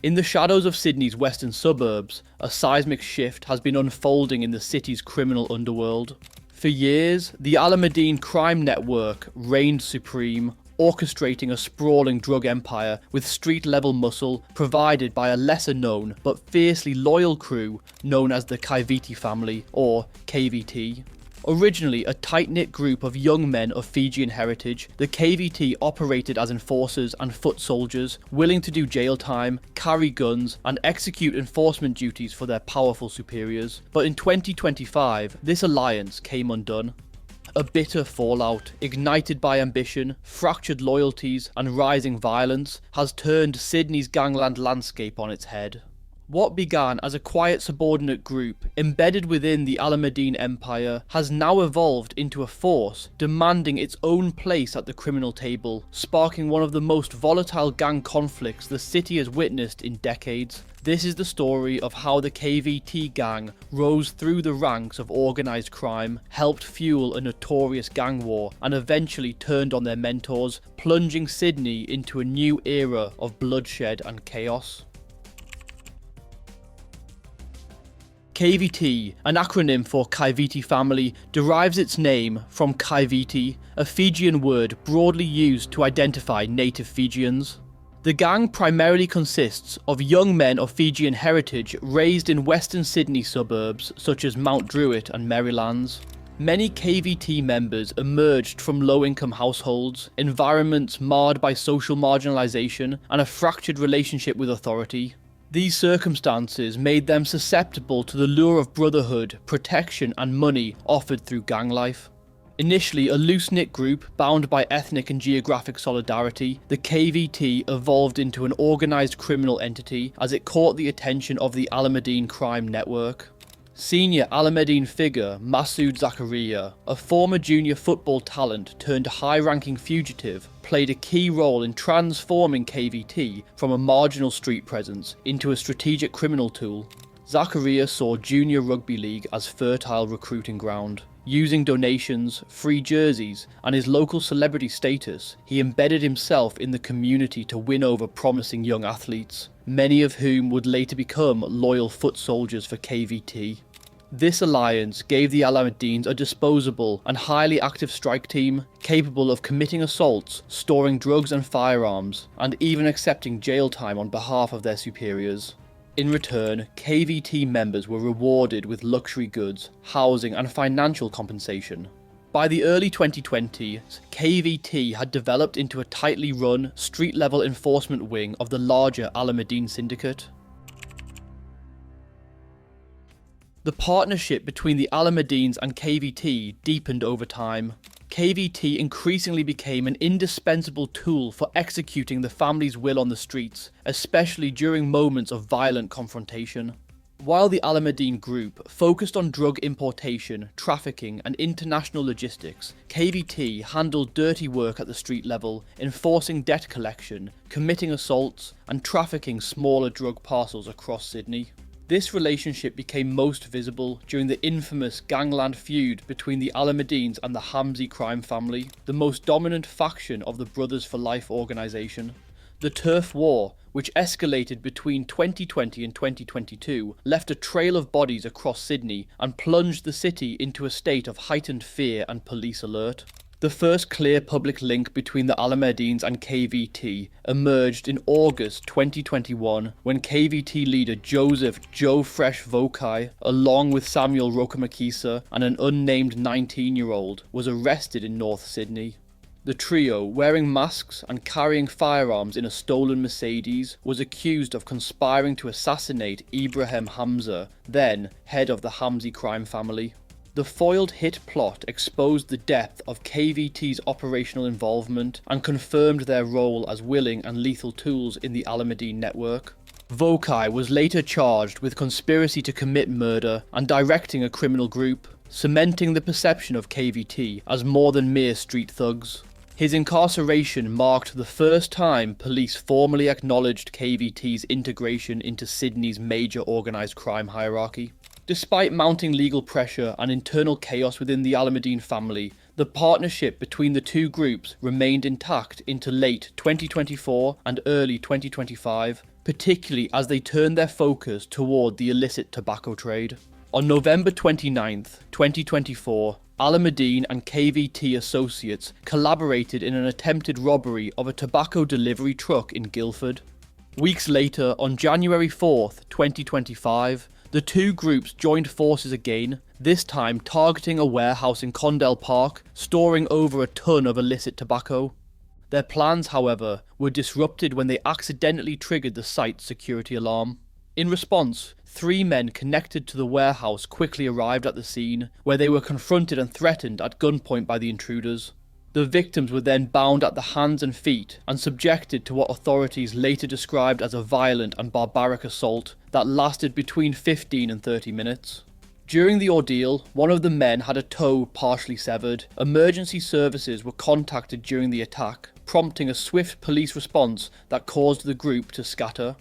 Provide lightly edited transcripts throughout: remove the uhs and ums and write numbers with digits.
In the shadows of Sydney's western suburbs, a seismic shift has been unfolding in the city's criminal underworld. For years, the Alameddine crime network reigned supreme, orchestrating a sprawling drug empire with street-level muscle provided by a lesser-known but fiercely loyal crew known as the Kaiviti Family, or KVT. Originally a tight-knit group of young men of Fijian heritage, the KVT operated as enforcers and foot soldiers, willing to do jail time, carry guns, and execute enforcement duties for their powerful superiors. But in 2025, this alliance came undone. A bitter fallout, ignited by ambition, fractured loyalties, and rising violence, has turned Sydney's gangland landscape on its head. What began as a quiet subordinate group embedded within the Alameddine Empire has now evolved into a force demanding its own place at the criminal table, sparking one of the most volatile gang conflicts the city has witnessed in decades. This is the story of how the KVT gang rose through the ranks of organised crime, helped fuel a notorious gang war, and eventually turned on their mentors, plunging Sydney into a new era of bloodshed and chaos. KVT, an acronym for Kaiviti Family, derives its name from Kaiviti, a Fijian word broadly used to identify native Fijians. The gang primarily consists of young men of Fijian heritage raised in western Sydney suburbs such as Mount Druitt and Merrylands. Many KVT members emerged from low-income households, environments marred by social marginalisation, and a fractured relationship with authority. These circumstances made them susceptible to the lure of brotherhood, protection and money offered through gang life. Initially a loose-knit group bound by ethnic and geographic solidarity, the KVT evolved into an organised criminal entity as it caught the attention of the Alameddine crime network. Senior Alameddine figure Masood Zakaria, a former junior football talent turned high-ranking fugitive, played a key role in transforming KVT from a marginal street presence into a strategic criminal tool. Zakaria saw junior rugby league as fertile recruiting ground. Using donations, free jerseys, and his local celebrity status, he embedded himself in the community to win over promising young athletes, many of whom would later become loyal foot soldiers for KVT. This alliance gave the Alameddines a disposable and highly active strike team, capable of committing assaults, storing drugs and firearms, and even accepting jail time on behalf of their superiors. In return, KVT members were rewarded with luxury goods, housing and financial compensation. By the early 2020s, KVT had developed into a tightly run, street-level enforcement wing of the larger Alameddine syndicate. The partnership between the Alameddines and KVT deepened over time. KVT increasingly became an indispensable tool for executing the family's will on the streets, especially during moments of violent confrontation. While the Alameddine group focused on drug importation, trafficking and international logistics, KVT handled dirty work at the street level, enforcing debt collection, committing assaults and trafficking smaller drug parcels across Sydney. This relationship became most visible during the infamous gangland feud between the Alameddines and the Hamzi crime family, the most dominant faction of the Brothers for Life organisation. The Turf War, which escalated between 2020 and 2022, left a trail of bodies across Sydney and plunged the city into a state of heightened fear and police alert. The first clear public link between the Alameddines and KVT emerged in August 2021 when KVT leader Joseph Joe Fresh Vokai, along with Samuel Rokamakisa and an unnamed 19-year-old, was arrested in North Sydney. The trio, wearing masks and carrying firearms in a stolen Mercedes, was accused of conspiring to assassinate Ibrahim Hamza, then head of the Hamzi crime family. The foiled hit plot exposed the depth of KVT's operational involvement and confirmed their role as willing and lethal tools in the Alameddine network. Vokai was later charged with conspiracy to commit murder and directing a criminal group, cementing the perception of KVT as more than mere street thugs. His incarceration marked the first time police formally acknowledged KVT's integration into Sydney's major organised crime hierarchy. Despite mounting legal pressure and internal chaos within the Alameddine family, the partnership between the two groups remained intact into late 2024 and early 2025, particularly as they turned their focus toward the illicit tobacco trade. On November 29th, 2024, Alameddine and KVT associates collaborated in an attempted robbery of a tobacco delivery truck in Guildford. Weeks later, on January 4th, 2025, the two groups joined forces again, this time targeting a warehouse in Condell Park, storing over a ton of illicit tobacco. Their plans, however, were disrupted when they accidentally triggered the site's security alarm. In response, 3 men connected to the warehouse quickly arrived at the scene, where they were confronted and threatened at gunpoint by the intruders. The victims were then bound at the hands and feet and subjected to what authorities later described as a violent and barbaric assault that lasted between 15 and 30 minutes. During the ordeal, one of the men had a toe partially severed. Emergency services were contacted during the attack, prompting a swift police response that caused the group to scatter.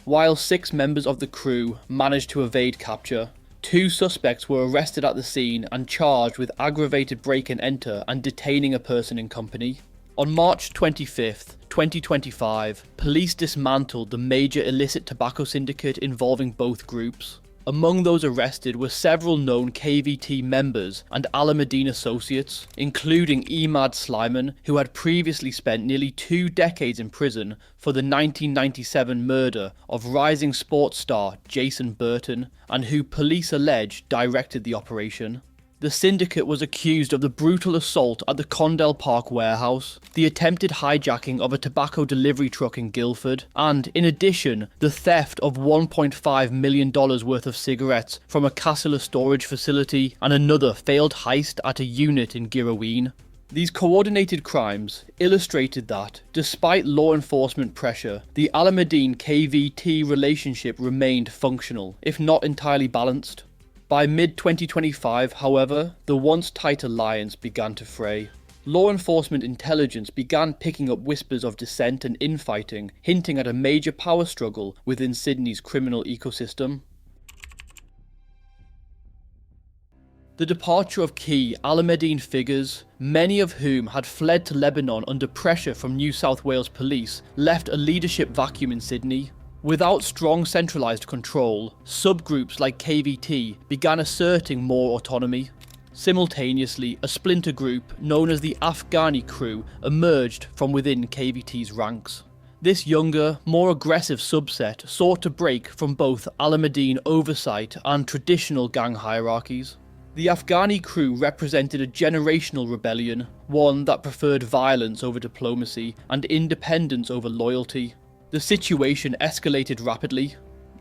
While 6 members of the crew managed to evade capture, 2 suspects were arrested at the scene and charged with aggravated break-and-enter and detaining a person in company. On March 25th, 2025, police dismantled the major illicit tobacco syndicate involving both groups. Among those arrested were several known KVT members and Alameddine associates, including Emad Slimane, who had previously spent nearly 2 decades in prison for the 1997 murder of rising sports star Jason Burton, and who police allege directed the operation. The syndicate was accused of the brutal assault at the Condell Park warehouse, the attempted hijacking of a tobacco delivery truck in Guildford, and, in addition, the theft of $1.5 million worth of cigarettes from a Cassila storage facility and another failed heist at a unit in Girraween. These coordinated crimes illustrated that, despite law enforcement pressure, the Alameddine-KVT relationship remained functional, if not entirely balanced. By mid-2025, however, the once tight alliance began to fray. Law enforcement intelligence began picking up whispers of dissent and infighting, hinting at a major power struggle within Sydney's criminal ecosystem. The departure of key Alameddine figures, many of whom had fled to Lebanon under pressure from New South Wales police, left a leadership vacuum in Sydney. Without strong centralised control, subgroups like KVT began asserting more autonomy. Simultaneously, a splinter group known as the Afghani crew emerged from within KVT's ranks. This younger, more aggressive subset sought to break from both Alameddine oversight and traditional gang hierarchies. The Afghani crew represented a generational rebellion, one that preferred violence over diplomacy and independence over loyalty. The situation escalated rapidly.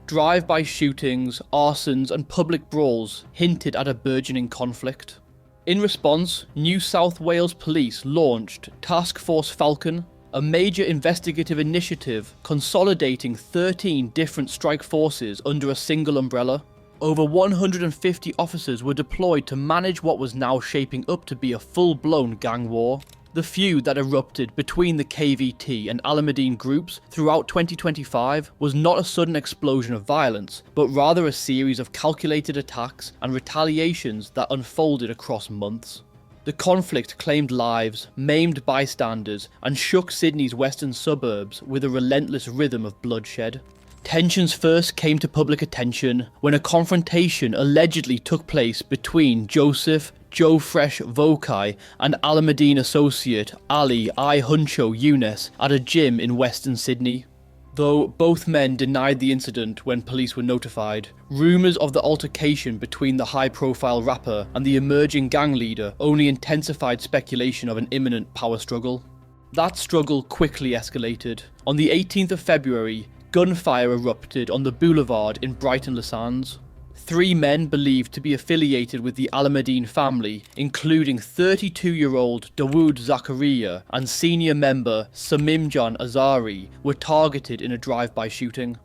Drive-by shootings, arsons and public brawls hinted at a burgeoning conflict. In response, New South Wales Police launched Task Force Falcon, a major investigative initiative consolidating 13 different strike forces under a single umbrella. Over 150 officers were deployed to manage what was now shaping up to be a full-blown gang war. The feud that erupted between the KVT and Alameddine groups throughout 2025 was not a sudden explosion of violence, but rather a series of calculated attacks and retaliations that unfolded across months. The conflict claimed lives, maimed bystanders, and shook Sydney's western suburbs with a relentless rhythm of bloodshed. Tensions first came to public attention when a confrontation allegedly took place between Joseph Joe Fresh Vokai and Alameddine associate Ali I Huncho Younes at a gym in Western Sydney. Though both men denied the incident when police were notified, rumours of the altercation between the high-profile rapper and the emerging gang leader only intensified speculation of an imminent power struggle. That struggle quickly escalated. On the 18th of February, gunfire erupted on the boulevard in Brighton-Les Sands. 3 men believed to be affiliated with the Alameddine family, including 32-year-old Dawood Zakaria and senior member Samimjan Azari, were targeted in a drive-by shooting.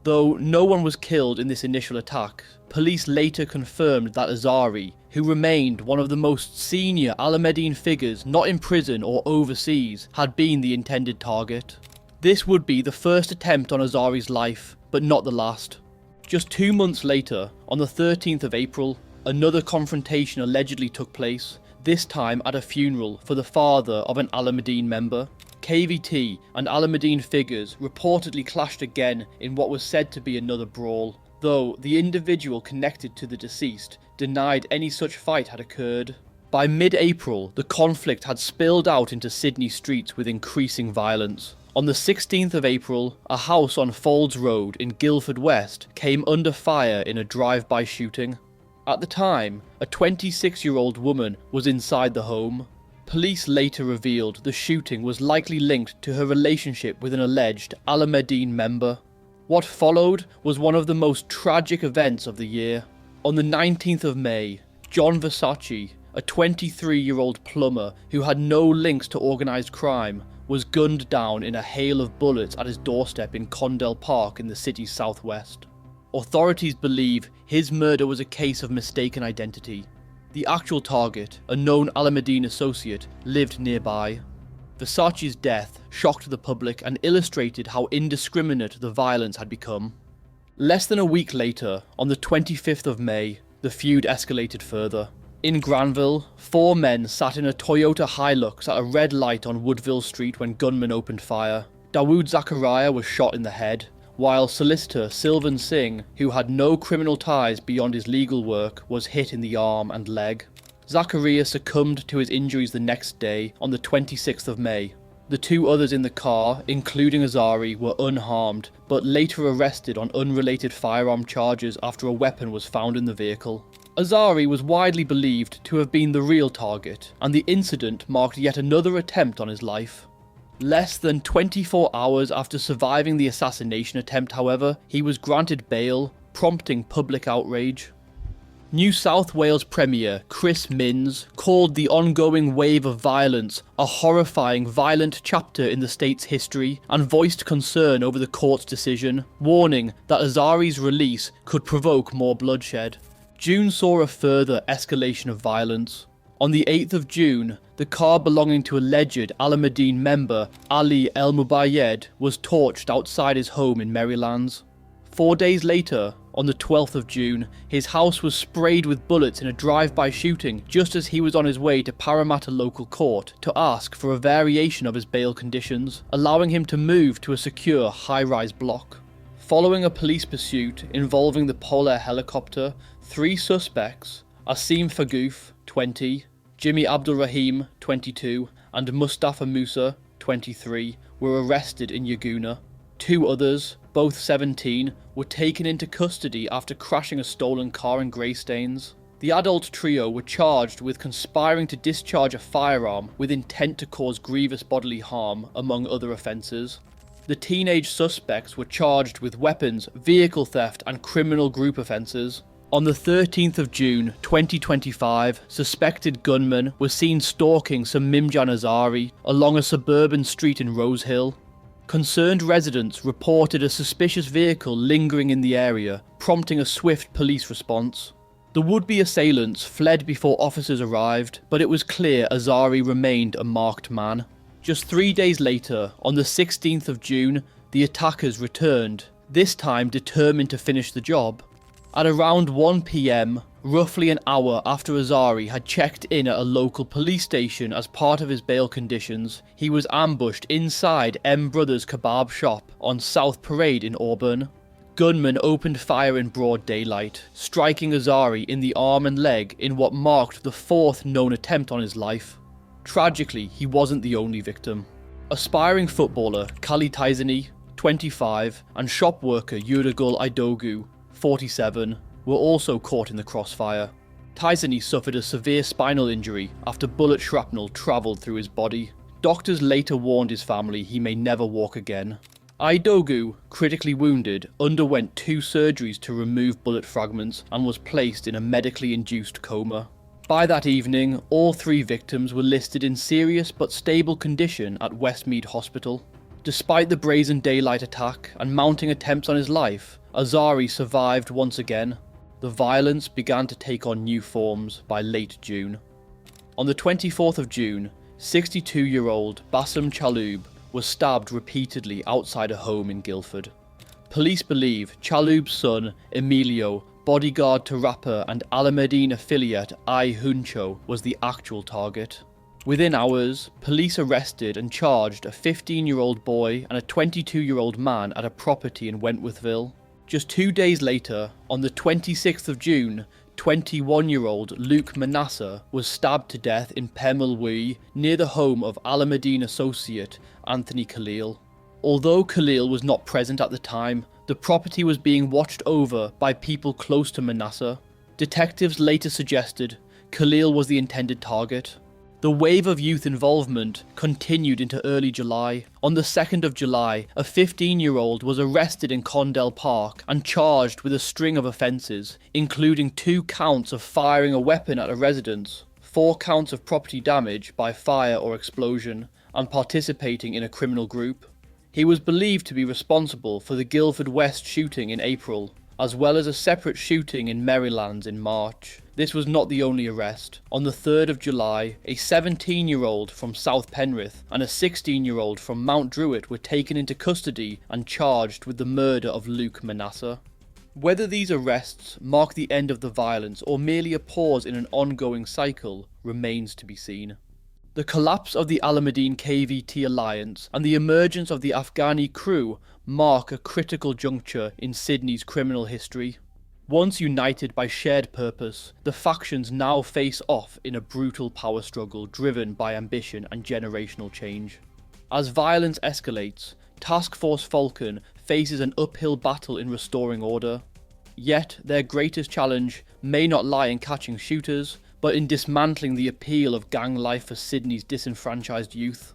Though no one was killed in this initial attack, police later confirmed that Azari, who remained one of the most senior Alameddine figures not in prison or overseas, had been the intended target. This would be the first attempt on Azari's life, but not the last. Just 2 months later, on the 13th of April, another confrontation allegedly took place, this time at a funeral for the father of an Alameddine member. KVT and Alameddine figures reportedly clashed again in what was said to be another brawl, though the individual connected to the deceased denied any such fight had occurred. By mid-April, the conflict had spilled out into Sydney streets with increasing violence. On the 16th of April, a house on Folds Road in Guildford West came under fire in a drive-by shooting. At the time, a 26-year-old woman was inside the home. Police later revealed the shooting was likely linked to her relationship with an alleged Alameddine member. What followed was one of the most tragic events of the year. On the 19th of May, John Versace, a 23-year-old plumber who had no links to organised crime, was gunned down in a hail of bullets at his doorstep in Condell Park in the city's southwest. Authorities believe his murder was a case of mistaken identity. The actual target, a known Alameddine associate, lived nearby. Versace's death shocked the public and illustrated how indiscriminate the violence had become. Less than a week later, on the 25th of May, the feud escalated further. In Granville, 4 men sat in a Toyota Hilux at a red light on Woodville Street when gunmen opened fire. Dawood Zachariah was shot in the head, while solicitor Sylvan Singh, who had no criminal ties beyond his legal work, was hit in the arm and leg. Zachariah succumbed to his injuries the next day, on the 26th of May. The 2 others in the car, including Azari, were unharmed, but later arrested on unrelated firearm charges after a weapon was found in the vehicle. Azari was widely believed to have been the real target, and the incident marked yet another attempt on his life. Less than 24 hours after surviving the assassination attempt, however, he was granted bail, prompting public outrage. New South Wales Premier Chris Minns called the ongoing wave of violence a horrifying, violent chapter in the state's history and voiced concern over the court's decision, warning that Azari's release could provoke more bloodshed. June saw a further escalation of violence. On the 8th of June, the car belonging to alleged Alameddine member Ali El Mubayed was torched outside his home in Marylands. 4 days later, on the 12th of June, his house was sprayed with bullets in a drive-by shooting just as he was on his way to Parramatta local court to ask for a variation of his bail conditions, allowing him to move to a secure high-rise block. Following a police pursuit involving the Polar helicopter, 3 suspects, Asim Fagouf, 20, Jimmy Abdul Rahim, 22, and Mustafa Musa, 23, were arrested in Yagoona. 2 others, both 17, were taken into custody after crashing a stolen car in Greystanes. The adult trio were charged with conspiring to discharge a firearm with intent to cause grievous bodily harm, among other offences. The teenage suspects were charged with weapons, vehicle theft, and criminal group offences. On the 13th of June 2025, suspected gunman was seen stalking Samimjan Azari along a suburban street in Rosehill. Concerned residents reported a suspicious vehicle lingering in the area, prompting a swift police response. The would-be assailants fled before officers arrived, but it was clear Azari remained a marked man. Just 3 days later, on the 16th of June, the attackers returned, this time determined to finish the job. At around 1 PM, roughly an hour after Azari had checked in at a local police station as part of his bail conditions, he was ambushed inside M Brothers Kebab shop on South Parade in Auburn. Gunmen opened fire in broad daylight, striking Azari in the arm and leg in what marked the 4th known attempt on his life. Tragically, he wasn't the only victim. Aspiring footballer Kali Taizani, 25, and shop worker Yuragul Idogu, 47, were also caught in the crossfire. Taizani suffered a severe spinal injury after bullet shrapnel travelled through his body. Doctors later warned his family he may never walk again. Idogu, critically wounded, underwent 2 surgeries to remove bullet fragments and was placed in a medically induced coma. By that evening, all 3 victims were listed in serious but stable condition at Westmead Hospital. Despite the brazen daylight attack and mounting attempts on his life, Azari survived once again. The violence began to take on new forms by late June. On the 24th of June, 62-year-old Bassem Chaloub was stabbed repeatedly outside a home in Guildford. Police believe Chaloub's son, Emilio, bodyguard to rapper and Alameddine affiliate I Huncho, was the actual target. Within hours, police arrested and charged a 15-year-old boy and a 22-year-old man at a property in Wentworthville. Just 2 days later, on the 26th of June, 21-year-old Luke Manasseh was stabbed to death in Pemulwuy, near the home of Alameddine associate Anthony Khalil. Although Khalil was not present at the time, the property was being watched over by people close to Manasseh. Detectives later suggested Khalil was the intended target. The wave of youth involvement continued into early July. On the 2nd of July, a 15-year-old was arrested in Condell Park and charged with a string of offences, including 2 counts of firing a weapon at a residence, 4 counts of property damage by fire or explosion, and participating in a criminal group. He was believed to be responsible for the Guildford West shooting in April, as well as a separate shooting in Maryland in March. This was not the only arrest. On the 3rd of July, a 17-year-old from South Penrith and a 16-year-old from Mount Druitt were taken into custody and charged with the murder of Luke Manasseh. Whether these arrests mark the end of the violence or merely a pause in an ongoing cycle remains to be seen. The collapse of the Alameddine KVT alliance and the emergence of the Afghani crew mark a critical juncture in Sydney's criminal history. Once united by shared purpose, the factions now face off in a brutal power struggle driven by ambition and generational change. As violence escalates, Task Force Falcon faces an uphill battle in restoring order. Yet their greatest challenge may not lie in catching shooters, but in dismantling the appeal of gang life for Sydney's disenfranchised youth.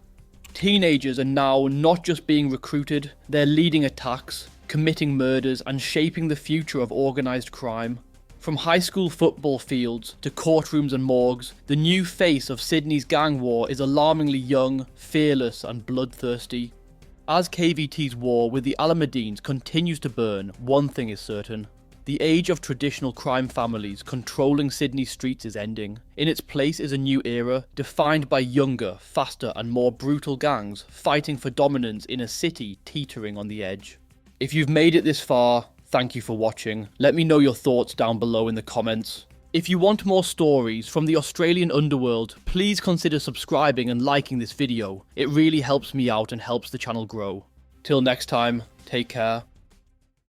Teenagers are now not just being recruited, they're leading attacks, committing murders and shaping the future of organised crime. From high school football fields to courtrooms and morgues, the new face of Sydney's gang war is alarmingly young, fearless and bloodthirsty. As KVT's war with the Alameddines continues to burn, one thing is certain. The age of traditional crime families controlling Sydney streets is ending. In its place is a new era, defined by younger, faster and more brutal gangs fighting for dominance in a city teetering on the edge. If you've made it this far, thank you for watching. Let me know your thoughts down below in the comments. If you want more stories from the Australian underworld, please consider subscribing and liking this video. It really helps me out and helps the channel grow. Till next time, take care.